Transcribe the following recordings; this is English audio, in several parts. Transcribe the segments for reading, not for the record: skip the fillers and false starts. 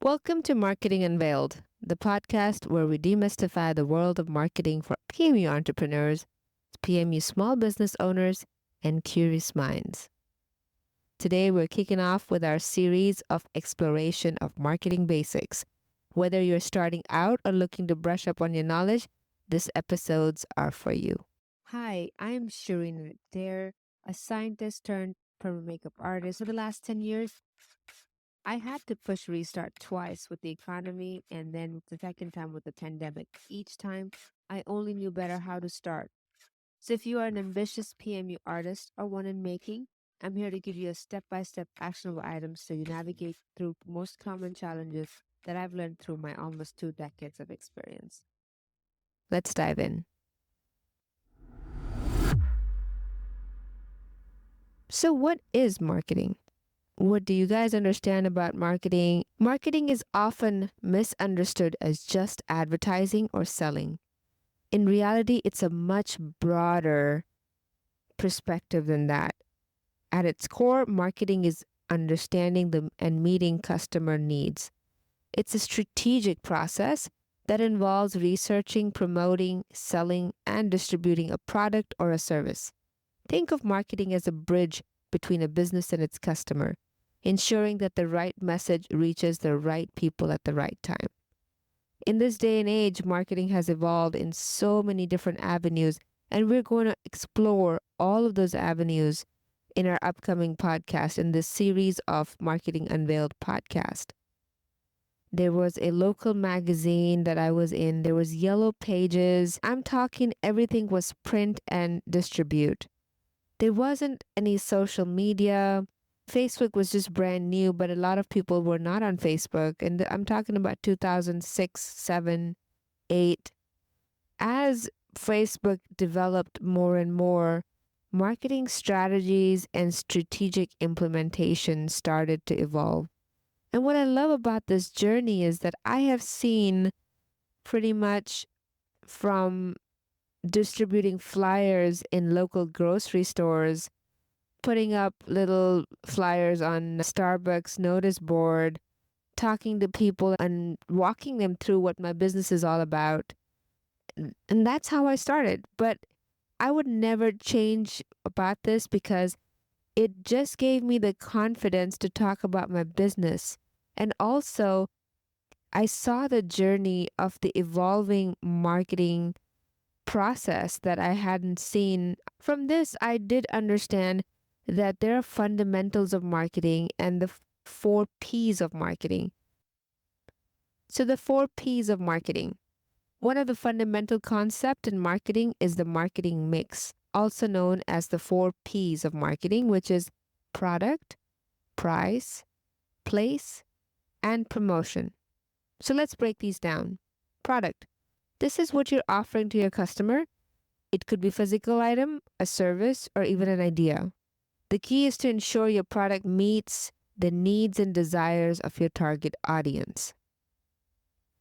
Welcome to Marketing Unveiled, the podcast where we demystify the world of marketing for PMU entrepreneurs, PMU small business owners, and curious minds. Today, we're kicking off with our series of exploration of marketing basics. Whether you're starting out or looking to brush up on your knowledge, these episodes are for you. Hi, I'm Shareen Adair, a scientist turned perma makeup artist for the last 10 years. I had to push restart twice with the economy and then the second time with the pandemic. Each time, I only knew better how to start. So if you are an ambitious PMU artist or one in making, I'm here to give you a step-by-step actionable items so you navigate through most common challenges that I've learned through my almost 2 decades of experience. Let's dive in. So what is marketing? What do you guys understand about marketing? Marketing is often misunderstood as just advertising or selling. In reality, it's a much broader perspective than that. At its core, marketing is understanding and meeting customer needs. It's a strategic process that involves researching, promoting, selling, and distributing a product or a service. Think of marketing as a bridge between a business and its customer, ensuring that the right message reaches the right people at the right time. In this day and age, marketing has evolved in so many different avenues, and we're going to explore all of those avenues in our upcoming podcast in this series of Marketing Unveiled podcast. There was a local magazine that I was in. There was yellow pages. I'm talking everything was print and distribute. There wasn't any social media. Facebook was just brand new, but a lot of people were not on Facebook. And I'm talking about 2006, 7, 8. As Facebook developed more and more, marketing strategies and strategic implementation started to evolve. And what I love about this journey is that I have seen pretty much from distributing flyers in local grocery stores, putting up little flyers on Starbucks notice board, talking to people and walking them through what my business is all about. And that's how I started. But I would never change about this because it just gave me the confidence to talk about my business. And also, I saw the journey of the evolving marketing process that I hadn't seen. From this, I did understand that there are fundamentals of marketing and the 4 P's of marketing. So, the 4 P's of marketing. One of the fundamental concepts in marketing is the marketing mix, also known as the 4 P's of marketing, which is product, price, place, and promotion. So let's break these down. Product. This is what you're offering to your customer. It could be a physical item, a service, or even an idea. The key is to ensure your product meets the needs and desires of your target audience.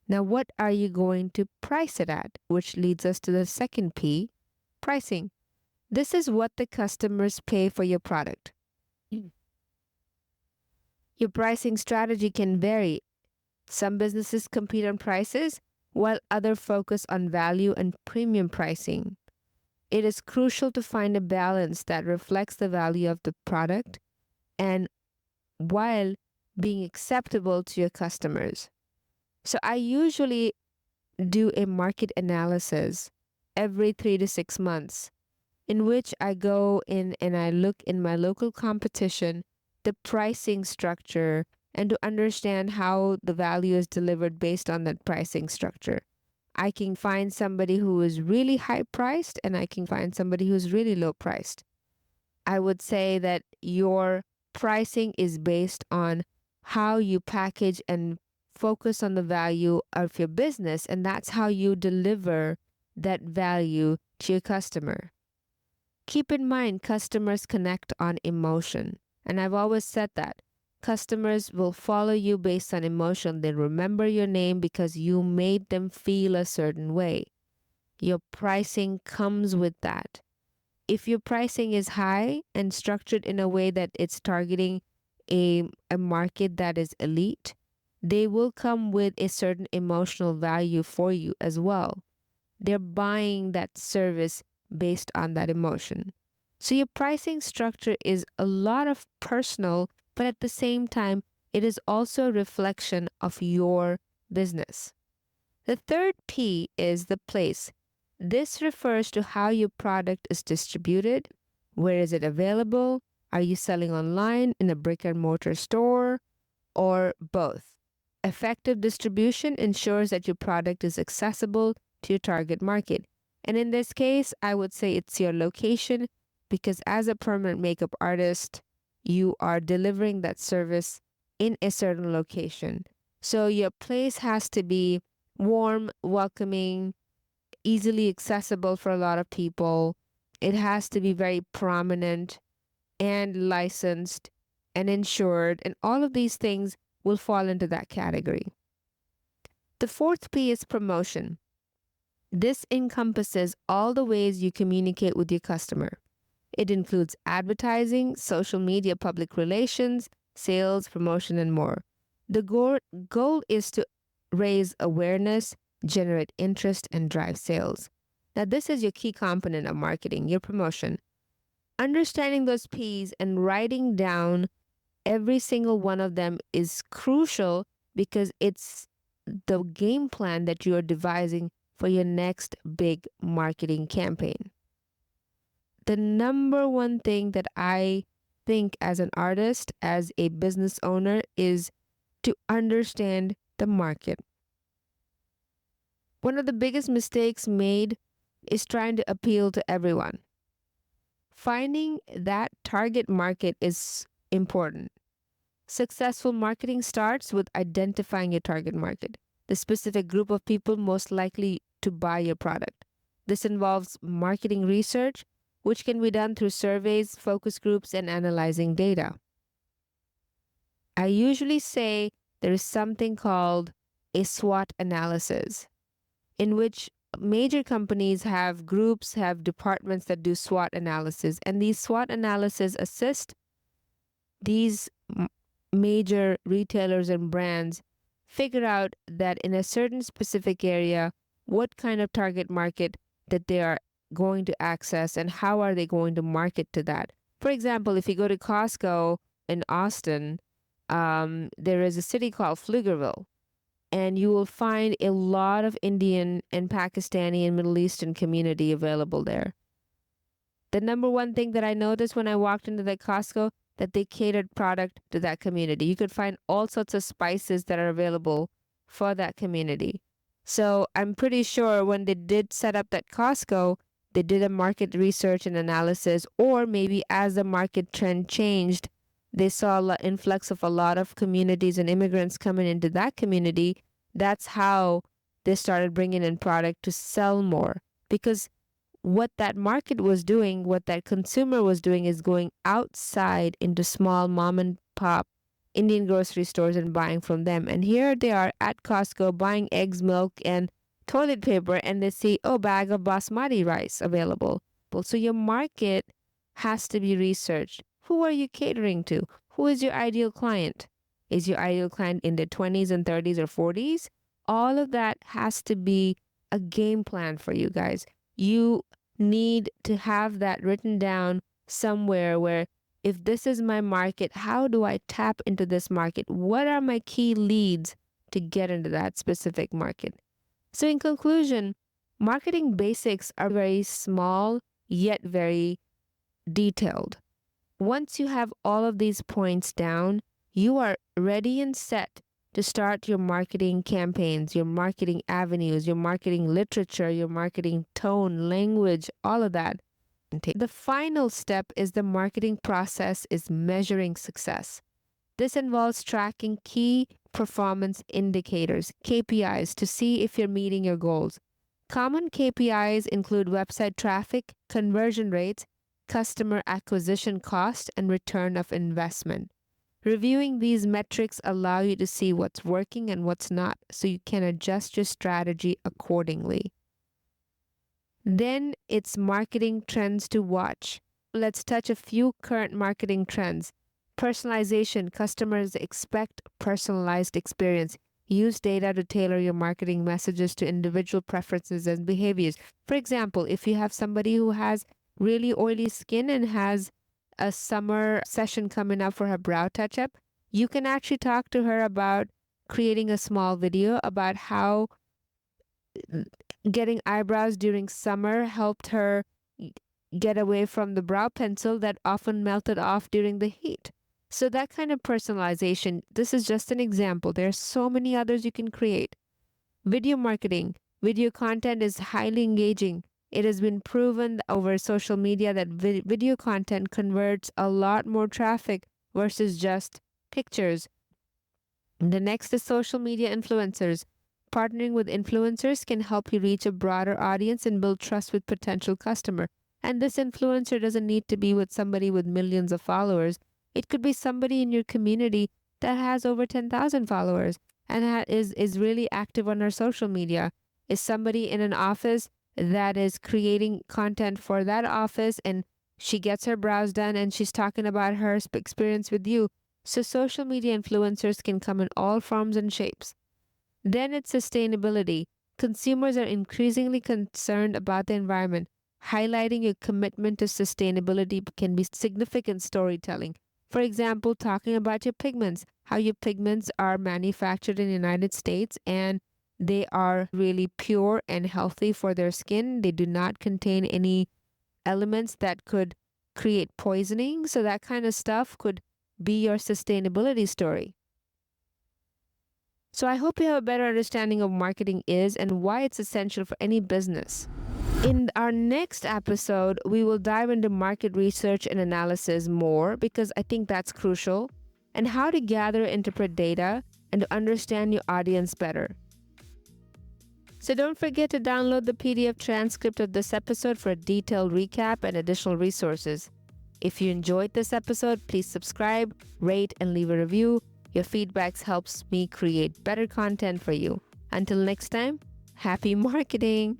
Now, what are you going to price it at? Which leads us to the second P, pricing. This is what the customers pay for your product. Your pricing strategy can vary. Some businesses compete on prices, while others focus on value and premium pricing. It is crucial to find a balance that reflects the value of the product and while being acceptable to your customers. So I usually do a market analysis every 3 to 6 months in which I go in and I look in my local competition, the pricing structure, and to understand how the value is delivered based on that pricing structure. I can find somebody who is really high priced and I can find somebody who's really low priced. I would say that your pricing is based on how you package and focus on the value of your business, and that's how you deliver that value to your customer. Keep in mind, customers connect on emotion. And I've always said that. Customers will follow you based on emotion. They remember your name because you made them feel a certain way. Your pricing comes with that. If your pricing is high and structured in a way that it's targeting a market that is elite, they will come with a certain emotional value for you as well. They're buying that service based on that emotion. So your pricing structure is a lot of personal, but at the same time, it is also a reflection of your business. The third P is the place. This refers to how your product is distributed. Where is it available? Are you selling online in a brick and mortar store or both? Effective distribution ensures that your product is accessible to your target market. And in this case, I would say it's your location because as a permanent makeup artist, you are delivering that service in a certain location. So your place has to be warm, welcoming, easily accessible for a lot of people. It has to be very prominent and licensed and insured, and all of these things will fall into that category. The fourth P is promotion. This encompasses all the ways you communicate with your customer. It includes advertising, social media, public relations, sales, promotion, and more. The goal is to raise awareness, generate interest, and drive sales. Now, this is your key component of marketing, your promotion. Understanding those P's and writing down every single one of them is crucial because it's the game plan that you are devising for your next big marketing campaign. The number one thing that I think as an artist, as a business owner, is to understand the market. One of the biggest mistakes made is trying to appeal to everyone. Finding that target market is important. Successful marketing starts with identifying your target market, the specific group of people most likely to buy your product. This involves marketing research, which can be done through surveys, focus groups, and analyzing data. I usually say there is something called a SWOT analysis, in which major companies have groups, have departments that do SWOT analysis, and these SWOT analysis assist these major retailers and brands figure out that in a certain specific area, what kind of target market that they are going to access and how are they going to market to that. For example, if you go to Costco in Austin, there is a city called Pflugerville, and you will find a lot of Indian and Pakistani and Middle Eastern community available there. The number one thing that I noticed when I walked into the Costco, that they catered product to that community. You could find all sorts of spices that are available for that community. So I'm pretty sure when they did set up that Costco, they did a market research and analysis, or maybe as the market trend changed, they saw an influx of a lot of communities and immigrants coming into that community. That's how they started bringing in product to sell more. Because what that market was doing, what that consumer was doing, is going outside into small mom and pop Indian grocery stores and buying from them. And here they are at Costco buying eggs, milk, and toilet paper, and they see, oh, bag of basmati rice available. So your market has to be researched. Who are you catering to? Who is your ideal client? Is your ideal client in their 20s and 30s or 40s? All of that has to be a game plan for you guys. You need to have that written down somewhere where, if this is my market, how do I tap into this market? What are my key leads to get into that specific market? So in conclusion, marketing basics are very small yet very detailed. Once you have all of these points down, you are ready and set to start your marketing campaigns, your marketing avenues, your marketing literature, your marketing tone, language, all of that. The final step is the marketing process is measuring success. This involves tracking key performance indicators, KPIs, to see if you're meeting your goals. Common KPIs include website traffic, conversion rates, customer acquisition cost, and return of investment. Reviewing these metrics allow you to see what's working and what's not, so you can adjust your strategy accordingly. Then it's marketing trends to watch. Let's touch a few current marketing trends. Personalization. Customers expect personalized experience. Use data to tailor your marketing messages to individual preferences and behaviors. For example, if you have somebody who has really oily skin and has a summer session coming up for her brow touch up, you can actually talk to her about creating a small video about how getting eyebrows during summer helped her get away from the brow pencil that often melted off during the heat. So, that kind of personalization, this is just an example. There are so many others you can create. Video marketing, video content is highly engaging. It has been proven over social media that video content converts a lot more traffic versus just pictures. The next is social media influencers. Partnering with influencers can help you reach a broader audience and build trust with potential customer. And this influencer doesn't need to be with somebody with millions of followers. It could be somebody in your community that has over 10,000 followers and is really active on our social media. Is somebody in an office that is creating content for that office, and she gets her brows done and she's talking about her experience with you. So social media influencers can come in all forms and shapes. Then it's sustainability. Consumers are increasingly concerned about the environment. Highlighting your commitment to sustainability can be significant storytelling. For example, talking about your pigments, how your pigments are manufactured in the United States and they are really pure and healthy for their skin. They do not contain any elements that could create poisoning. So that kind of stuff could be your sustainability story. So I hope you have a better understanding of marketing is and why it's essential for any business. In our next episode, we will dive into market research and analysis more because I think that's crucial, and how to gather, interpret data, and to understand your audience better. So don't forget to download the PDF transcript of this episode for a detailed recap and additional resources. If you enjoyed this episode, please subscribe, rate, and leave a review. Your feedback helps me create better content for you. Until next time, happy marketing!